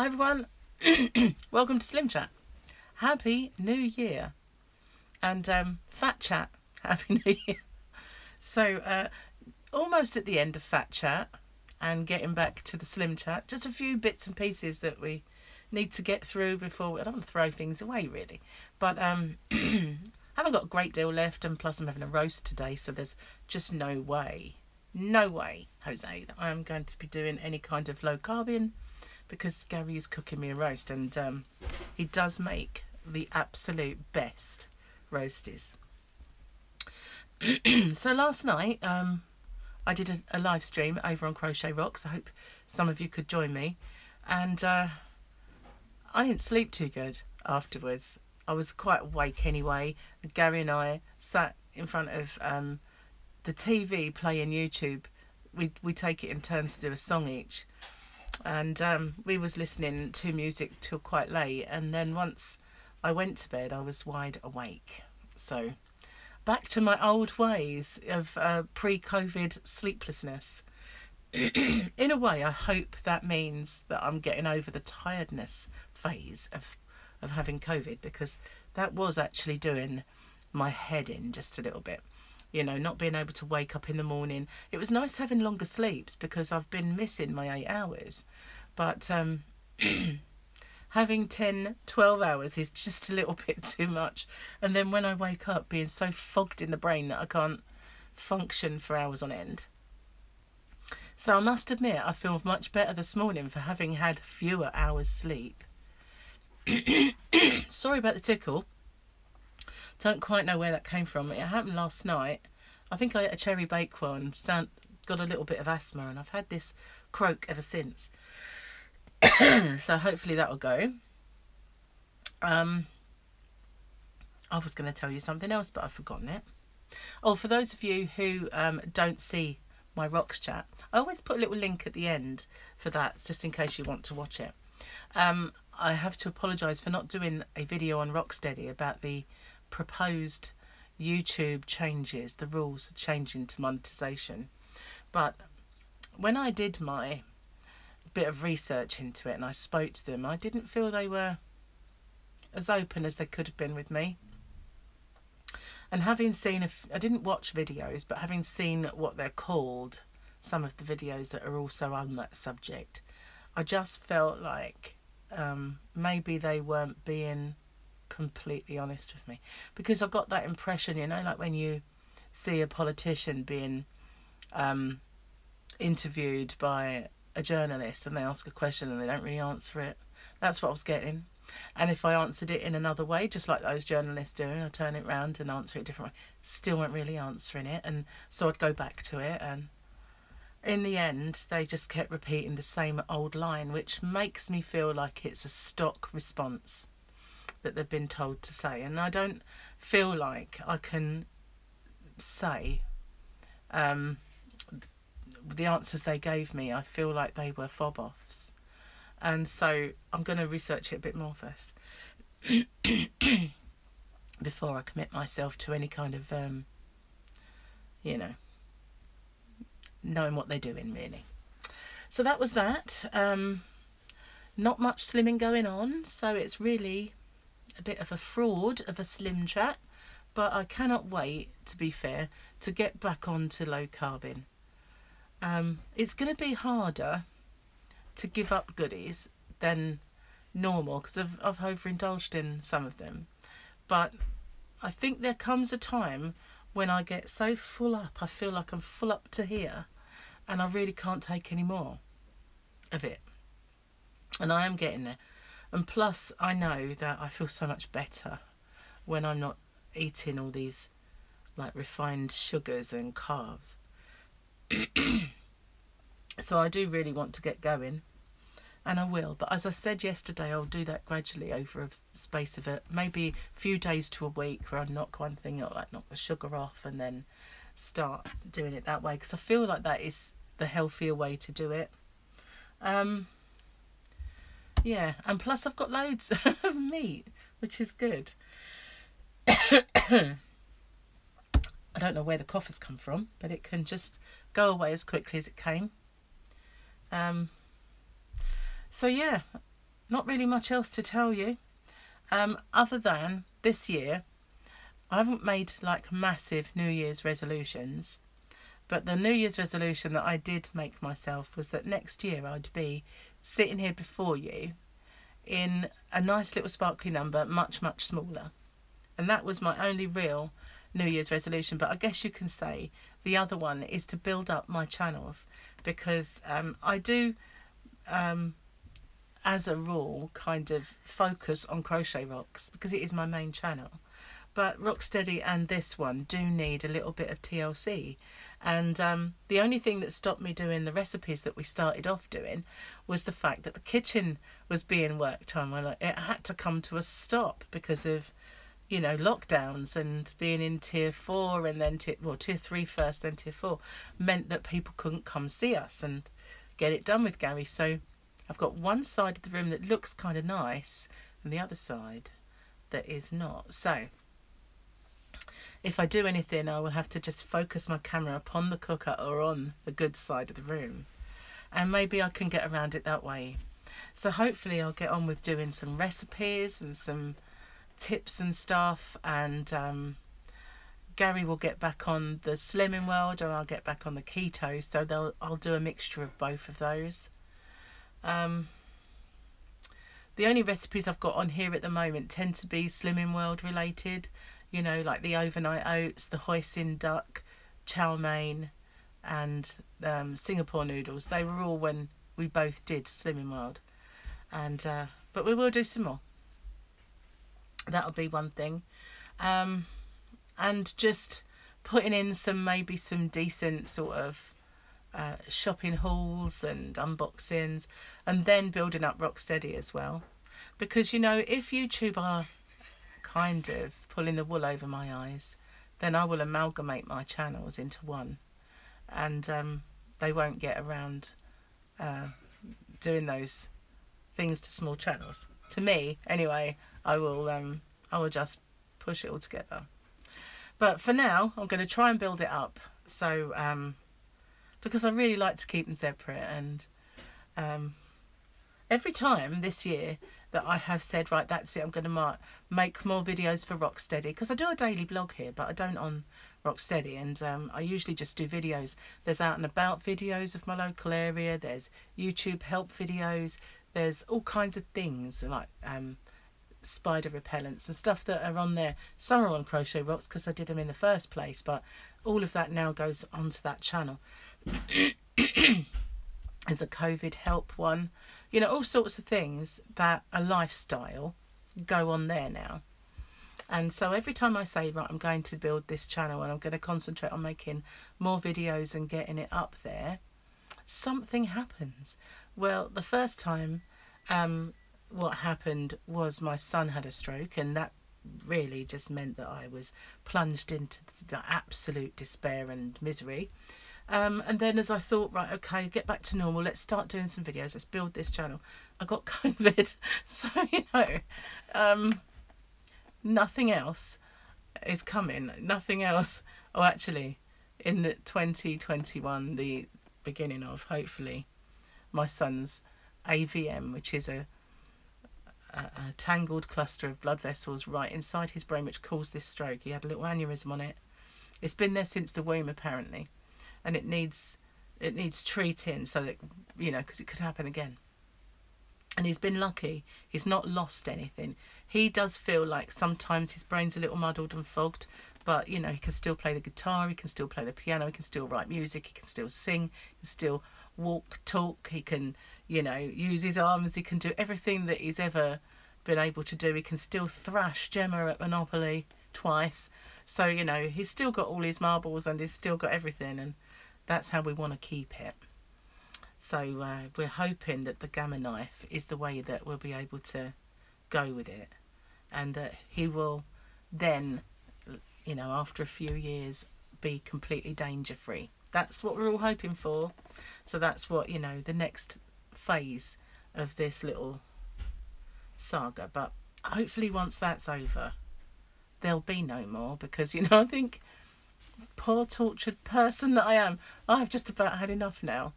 Hi everyone, welcome to SlimChat. Happy New Year. And FatChat, Happy New Year. So almost at the end of FatChat and getting back to the SlimChat. Just a few bits and pieces that we need to get through before, I don't want to throw things away really. But haven't got a great deal left, and plus I'm having a roast today, so there's just no way, Jose, that I'm going to be doing any kind of low carbing, because Gary is cooking me a roast, and he does make the absolute best roasties. So last night I did a live stream over on Crochet Rocks. I hope some of you could join me, and I didn't sleep too good afterwards. I was quite awake anyway. Gary and I sat in front of the TV playing YouTube. We take it in turns to do a song each. And we was listening to music till quite late, and then once I went to bed I was wide awake. So back to my old ways of pre-COVID sleeplessness. In a way I hope that means that I'm getting over the tiredness phase of having COVID, because that was actually doing my head in just a little bit. You know, not being able to wake up in the morning. It was nice having longer sleeps because I've been missing my 8 hours. But having 10, 12 hours is just a little bit too much. And then when I wake up being so fogged in the brain that I can't function for hours on end. So I must admit, I feel much better this morning for having had fewer hours sleep. Sorry about the tickle. Don't quite know where that came from. It happened last night. I think I ate a cherry bakewell and got a little bit of asthma, and I've had this croak ever since. So hopefully that'll go. I was going to tell you something else, but I've forgotten it. Oh, for those of you who don't see my Rocks chat, I always put a little link at the end for that, just in case you want to watch it. I have to apologise for not doing a video on Rocksteady about the proposed YouTube changes, the rules changing to monetization. But when I did my bit of research into it and I spoke to them, I didn't feel they were as open as they could have been with me. And having seen, I didn't watch videos, but having seen what they're called, some of the videos that are also on that subject, I just felt like maybe they weren't being completely honest with me, because I got that impression, you know, like when you see a politician being interviewed by a journalist and they ask a question and they don't really answer it. That's what I was getting. And if I answered it in another way, just like those journalists do, and I turn it round and answer it a different way, still weren't really answering it, and so I'd go back to it, and in the end they just kept repeating the same old line, which makes me feel like it's a stock response that they've been told to say. And I don't feel like I can say the answers they gave me. I feel like they were fob-offs, and so I'm going to research it a bit more first before I commit myself to any kind of you know, knowing what they're doing really. So that was that. Not much slimming going on, so it's really a bit of a fraud of a slim chat, but I cannot wait, to be fair, to get back onto low carbing. It's going to be harder to give up goodies than normal because I've overindulged in some of them, but I think there comes a time when I get so full up, I feel like I'm full up to here and I really can't take any more of it, and I am getting there. And plus I know that I feel so much better when I'm not eating all these like refined sugars and carbs. So I do really want to get going, and I will. But as I said yesterday, I'll do that gradually over a space of maybe a few days to a week, where I knock one thing out, like knock the sugar off, and then start doing it that way, because I feel like that is the healthier way to do it. Yeah, and plus I've got loads of meat, which is good. I don't know where the cough has come from, but it can just go away as quickly as it came. So yeah, not really much else to tell you. Other than this year, I haven't made like massive New Year's resolutions. But the New Year's resolution that I did make myself was that next year I'd be sitting here before you in a nice little sparkly number, much, much smaller. And that was my only real New Year's resolution. But I guess you can say the other one is to build up my channels, because I do, as a rule, kind of focus on Crochet Rocks because it is my main channel. But Rocksteady and this one do need a little bit of TLC. And the only thing that stopped me doing the recipes that we started off doing was the fact that the kitchen was being worked on. Well, it had to come to a stop because of, you know, lockdowns and being in tier 4 and then tier 3 first, then tier 4 meant that people couldn't come see us and get it done with Gary. So I've got one side of the room that looks kind of nice and the other side that is not. So if I do anything, I will have to just focus my camera upon the cooker or on the good side of the room. And maybe I can get around it that way. So hopefully I'll get on with doing some recipes and some tips and stuff. And Gary will get back on the slimming world and I'll get back on the keto. So I'll do a mixture of both of those. The only recipes I've got on here at the moment tend to be slimming world related. You know, like the overnight oats, the hoisin duck, chow mein, and Singapore noodles. They were all when we both did Slimming World. And but we will do some more. That'll be one thing. And just putting in maybe some decent sort of shopping hauls and unboxings, and then building up Rocksteady as well. Because, you know, if YouTube are kind of pulling the wool over my eyes, then I will amalgamate my channels into one, and they won't get around doing those things to small channels. To me, anyway, I will just push it all together. But for now, I'm going to try and build it up. So because I really like to keep them separate, and every time this year that I have said, right, that's it, I'm going to make more videos for Rocksteady, because I do a daily blog here, but I don't on Rocksteady, and I usually just do videos. There's out and about videos of my local area, there's YouTube help videos, there's all kinds of things like spider repellents and stuff that are on there. Some are on Crochet Rocks because I did them in the first place, but all of that now goes onto that channel. There's a COVID help one. You know, all sorts of things that are lifestyle go on there now. And so every time I say, right, I'm going to build this channel and I'm going to concentrate on making more videos and getting it up there, something happens. Well, the first time what happened was my son had a stroke, and that really just meant that I was plunged into the absolute despair and misery. And then as I thought, right, okay, get back to normal, let's start doing some videos, let's build this channel, I got COVID. So, you know, nothing else is coming. Nothing else. Oh, actually, in the 2021, the beginning of, hopefully, my son's AVM, which is a tangled cluster of blood vessels right inside his brain, which caused this stroke. He had a little aneurysm on it. It's been there since the womb, apparently. And it needs treating, so that, you know, because it could happen again. And he's been lucky. He's not lost anything. He does feel like sometimes his brain's a little muddled and fogged, but, you know, he can still play the guitar, he can still play the piano, he can still write music, he can still sing, he can still walk, talk, he can, you know, use his arms, he can do everything that he's ever been able to do. He can still thrash Gemma at Monopoly twice. So, you know, he's still got all his marbles and he's still got everything, and that's how we want to keep it. So we're hoping that the gamma knife is the way that we'll be able to go with it, and that he will then, you know, after a few years, be completely danger free. That's what we're all hoping for. So that's what, you know, the next phase of this little saga. But hopefully once that's over, there'll be no more, because, you know, I think, poor tortured person that I am, I've just about had enough now.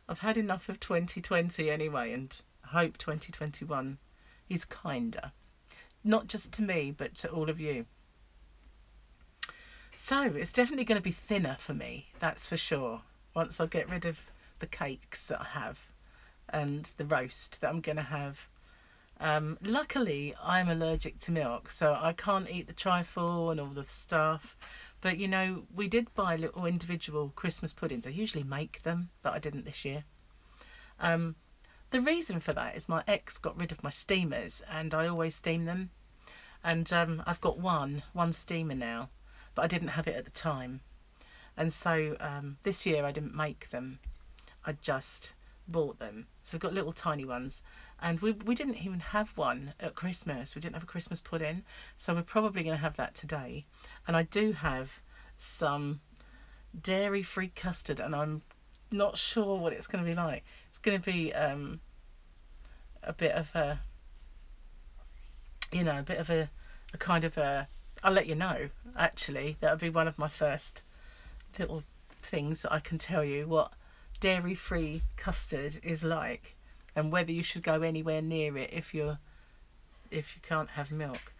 I've had enough of 2020 anyway, and I hope 2021 is kinder. Not just to me, but to all of you. So it's definitely going to be thinner for me, that's for sure. Once I get rid of the cakes that I have and the roast that I'm going to have. Luckily, I'm allergic to milk, so I can't eat the trifle and all the stuff. But, you know, we did buy little individual Christmas puddings. I usually make them, but I didn't this year. The reason for that is my ex got rid of my steamers, and I always steam them. And I've got one steamer now, but I didn't have it at the time. And so this year I didn't make them. I just bought them. So I've got little tiny ones. And we didn't even have one at Christmas. We didn't have a Christmas pudding. So we're probably going to have that today. And I do have some dairy-free custard, and I'm not sure what it's going to be like. It's going to be a bit of a, you know, a bit of a kind of a, I'll let you know, actually. That'll be one of my first little things that I can tell you what dairy-free custard is like, and whether you should go anywhere near it if you can't have milk.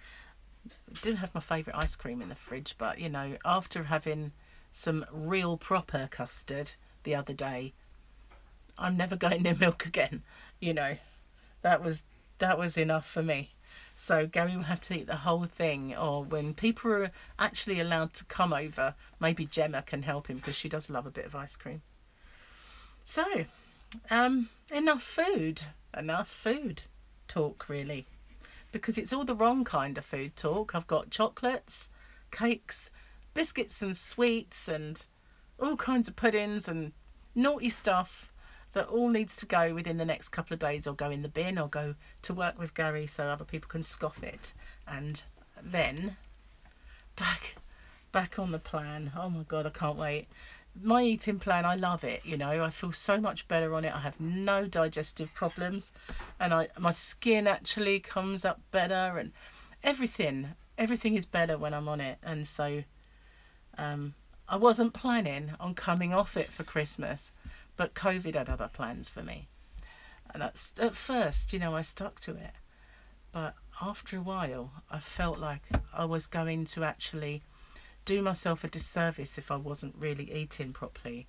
I do have my favourite ice cream in the fridge, but you know, after having some real proper custard the other day, I'm never going near milk again. You know, that was enough for me. So Gary will have to eat the whole thing, or when people are actually allowed to come over, maybe Gemma can help him because she does love a bit of ice cream. So, enough food talk really, because it's all the wrong kind of food talk. I've got chocolates, cakes, biscuits and sweets and all kinds of puddings and naughty stuff that all needs to go within the next couple of days, or go in the bin, or go to work with Gary so other people can scoff it. And then back on the plan. Oh my God, I can't wait. My eating plan, I love it, you know. I feel so much better on it. I have no digestive problems, and my skin actually comes up better, and everything is better when I'm on it. And so I wasn't planning on coming off it for Christmas, but COVID had other plans for me. And at first, you know, I stuck to it, but after a while I felt like I was going to actually do myself a disservice if I wasn't really eating properly.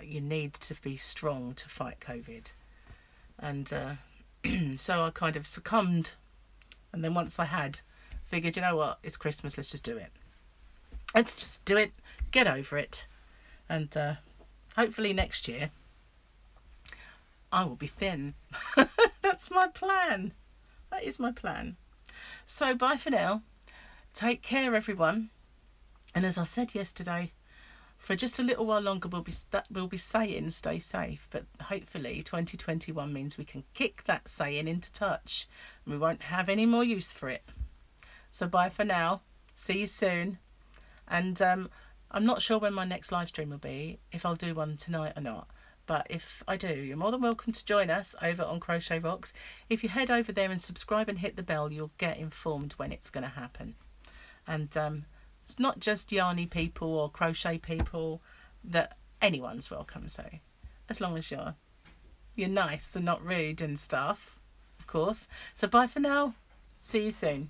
You need to be strong to fight COVID. And so I kind of succumbed. And then once I had, figured, you know what, it's Christmas, let's just do it. Let's just do it, get over it. And hopefully next year I will be thin. That's my plan. That is my plan. So bye for now. Take care, everyone. And as I said yesterday, for just a little while longer we'll be saying stay safe, but hopefully 2021 means we can kick that saying into touch and we won't have any more use for it. So bye for now. See you soon. And I'm not sure when my next live stream will be, if I'll do one tonight or not. But if I do, you're more than welcome to join us over on Crochet Rocks. If you head over there and subscribe and hit the bell, you'll get informed when it's going to happen. And it's not just yarny people or crochet people, that anyone's welcome. So as long as you're nice and not rude and stuff, of course. So bye for now. See you soon.